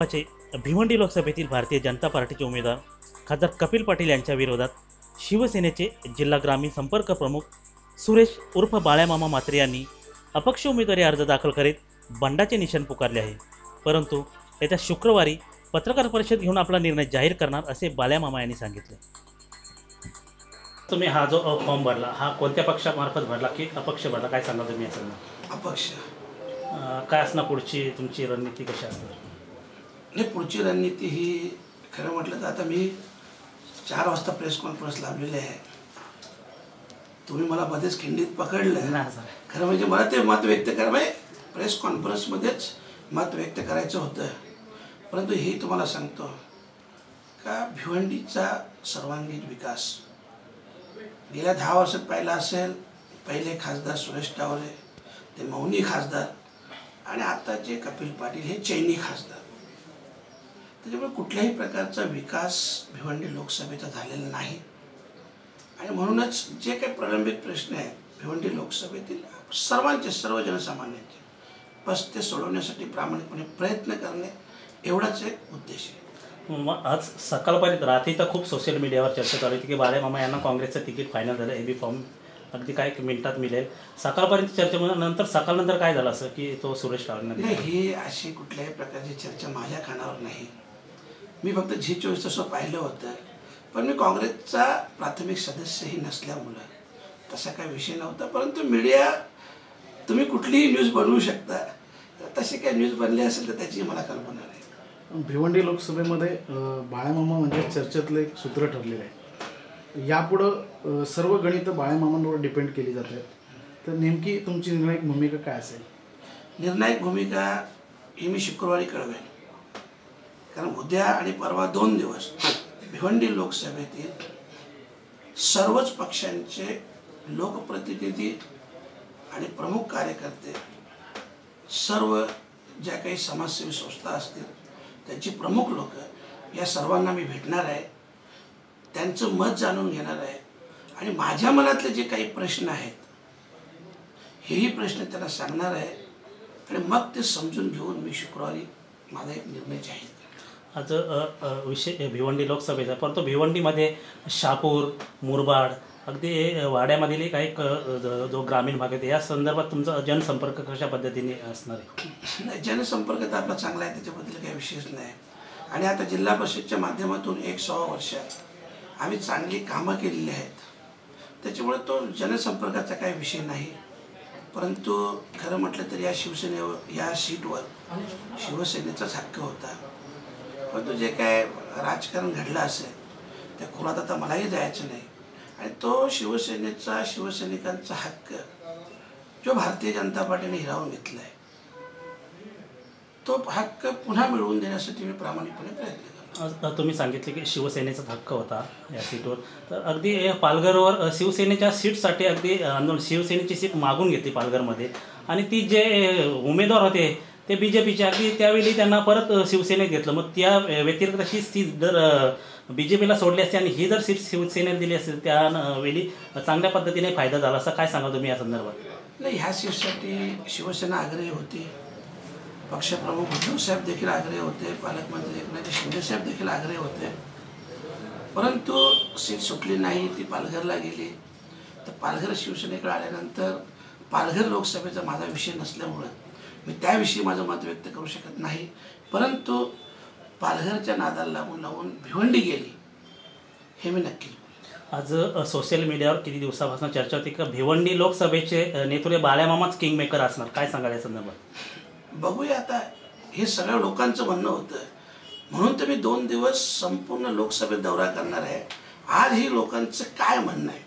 चे भिवंडी लोकसभेतील भारतीय जनता पार्टीचे उमेदवार खासदार कपिल पाटील यांच्या विरोधात शिवसेनेचे जिल्हा ग्रामीण संपर्क प्रमुख सुरेश उर्फ बाळ्यामामा म्हात्रे यांनी अपक्ष उमेदवारी अर्ज दाखल करीत बंडाचे निशाण पुकारले आहे। परंतु येत्या शुक्रवारी पत्रकार परिषद घेऊन आपला निर्णय जाहीर करणार असे बाळ्यामामा यांनी सांगितले। तुम्ही हा जो फॉर्म भरला हा कोणत्या पक्षामार्फत भरला की अपक्ष भरला, काय सांगा तुम्ही असं? अपक्ष। काय असणार पुढची तुमची रणनीती कशी असणार? नाही, पुढची रणनीती ही खरं म्हटलं तर आता मी 4 वाजता प्रेस कॉन्फरन्स लावलेली आहे। तुम्ही मला मध्येच खिंडीत पकडलं ना। खरं म्हणजे मला ते मत व्यक्त करायचं प्रेस कॉन्फरन्समध्येच मत व्यक्त करायचं होतं। परंतु हे तुम्हाला सांगतो का भिवंडीचा सर्वांगीण विकास गेल्या 10 वर्षात पाहिला असेल। पहिले खासदार सुरेश टावरे, ते मौनी खासदार आणि आताचे कपिल पाटील हे चैनी खासदार। त्याच्यामुळे कुठल्याही प्रकारचा विकास भिवंडी लोकसभेचा झालेला नाही आणि म्हणूनच जे काही प्रलंबित प्रश्न आहेत भिवंडी लोकसभेतील सर्व जनसामान्यांचे बस ते सोडवण्यासाठी प्रामाणिकपणे प्रयत्न करणे एवढाच एक उद्देश आहे। आज सकाळपर्यंत रात्री तर खूप सोशल मीडियावर चर्चा चालू होती की बाळ्यामामा यांना काँग्रेसचं तिकीट फायनल झालं, एबी फॉर्म अगदी काही मिनिटात मिळेल। सकाळपर्यंत चर्चेमध्ये नंतर सकाळनंतर काय झालं असं की तो सुरेश टावरेंना नाही, ही अशी कुठल्याही प्रकारची चर्चा माझ्या कानावर नाही। मी फक्त झी24 तसं पाहिलं होतं, पण मी काँग्रेसचा प्राथमिक सदस्यही नसल्यामुळं तसा काही विषय नव्हता। परंतु मीडिया तुम्ही कुठलीही न्यूज बनवू शकता, तशी काही न्यूज बनली असेल तर त्याची मला कल्पना नाही। भिवंडी लोकसभेमध्ये बाळ्यामामा म्हणजे चर्चेतलं एक सूत्र ठरलेलं आहे। यापुढं सर्व गणितं बाळ्यामामांवर डिपेंड केली जात आहेत, तर नेमकी तुमची निर्णायक भूमिका काय असेल? निर्णायक भूमिका ही मी शुक्रवारी कळवेन, कारण उद्या आणि परवा 2 दिवस भिवंडी लोकसभेतील सर्वच पक्षांचे लोकप्रतिनिधी आणि प्रमुख कार्यकर्ते, सर्व ज्या काही समाजसेवी संस्था असतील त्यांची प्रमुख लोक या सर्वांना मी भेटणार आहे, त्यांचं मत जाणून घेणार आहे आणि माझ्या मनातले जे काही प्रश्न आहेत हेही प्रश्न त्यांना सांगणार आहे आणि मग ते समजून घेऊन मी शुक्रवारी माझा एक निर्णय जाहीर करेन। आज विषय भिवंडी लोकसभेचा, परंतु भिवंडीमध्ये शहापूर, मुरबाड, अगदी वाड्यामधील काही जो ग्रामीण भाग आहे या संदर्भात तुमचा जनसंपर्क कशा पद्धतीने असणार आहे? जनसंपर्क तर आपला चांगला आहे, त्याच्याबद्दल काही विशेष नाही। आणि आता जिल्हा परिषदच्या माध्यमातून 100 वर्षात आम्ही चांगली कामं केलेली आहेत, त्याच्यामुळे तो जनसंपर्काचा काही विषय नाही। परंतु खरं म्हटलं तर या सीटवर शिवसेनेचाच हक्क होता। परंतु जे काय राजकारण घडलं असेल त्या खोलात आता मलाही जायचं नाही आणि तो शिवसैनिकांचा हक्क जो भारतीय जनता पार्टीने हिरावून घेतला आहे तो हक्क पुन्हा मिळवून देण्यासाठी मी प्रामाणिकपणे प्रयत्न करतो। तुम्ही सांगितले की शिवसेनेचा हक्क होता या सीटवर, तर अगदी पालघरवर शिवसेनेच्या सीटसाठी अगदी आंदोलन, शिवसेनेची सीट मागून घेतली पालघरमध्ये आणि ती जे उमेदवार होते ते BJPचे, अगदी त्यावेळी त्यांना परत शिवसेनेत घेतलं। मग त्या व्यतिरिक्त ही सीट जर BJPला सोडली असते आणि ही जर सीट शिवसेनेला दिली असेल त्यावेळी चांगल्या पद्धतीने फायदा झाला असं काय सांगा तुम्ही या संदर्भात? नाही, ह्या सीटसाठी शिवसेना आग्रही होती, पक्षप्रमुख उद्धव साहेब देखील आग्रही होते, पालकमंत्री एकनाथ शिंदे साहेब देखील आग्रही होते। परंतु सीट सुटली नाही, ती पालघरला गेली। तर पालघर शिवसेनेकडे आल्यानंतर पालघर लोकसभेचा माझा विषय नसल्यामुळं मी त्याविषयी माझं मत व्यक्त करू शकत नाही। परंतु पालघरच्या नादाला लावून भिवंडी गेली हे मी नक्की। आज सोशल मीडियावर किती दिवसापासून चर्चा होती की भिवंडी लोकसभेचे नेतृत्व बाळ्यामामाच किंग मेकर असणार, काय सांगाल या संदर्भात? बघूया, आता हे सगळ्या लोकांचं म्हणणं होतं म्हणून तर मी 2 दिवस संपूर्ण लोकसभेत दौरा करणार आहे। आज ही लोकांचं काय म्हणणं आहे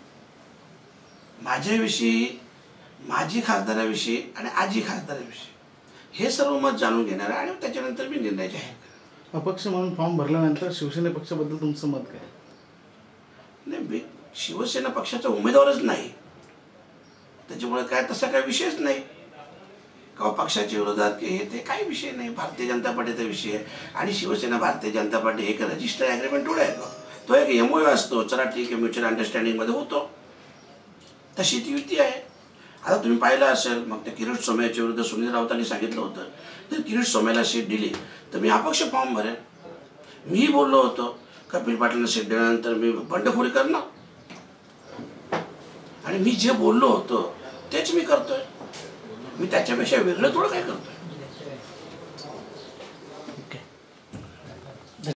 माझ्याविषयी, माझी खासदाराविषयी आणि आजी खासदाराविषयी हे सर्व मत जाणून घेणार आहे आणि त्याच्यानंतर मी निर्णय जाहीर करेन। अपक्ष म्हणून फॉर्म भरल्यानंतर शिवसेने पक्षाबद्दल तुमचं मत काय? नाही, मी शिवसेना पक्षाचा उमेदवारच नाही, त्याच्यामुळे काय तसा काही विषयच नाही का पक्षाच्या विरोधात की हे ते काही विषय नाही। भारतीय जनता पार्टीचा विषय आहे आणि शिवसेना भारतीय जनता पार्टी एक रजिस्टर ॲग्रीमेंट थोडा आहे, तो एक MOU असतो। चला ठीक आहे, म्युच्युअल अंडरस्टँडिंगमध्ये होतो, तशी ती युती आहे आता तुम्ही पाहिलं असेल, मग ते किरीट सोमय्याच्या विरुद्ध सुनील राऊतांनी सांगितलं होतं जर किरीट सोमय्याला सीट दिली तर मी अपक्ष फॉर्म भरेन. मी बोललो होतो कपिल पाटीलला सीट दिल्यानंतर मी बंडखोरी करणार, आणि मी जे बोललो होतो तेच मी करतोय. मी त्याच्यापेक्षा वेगळं थोडं काय करतोय.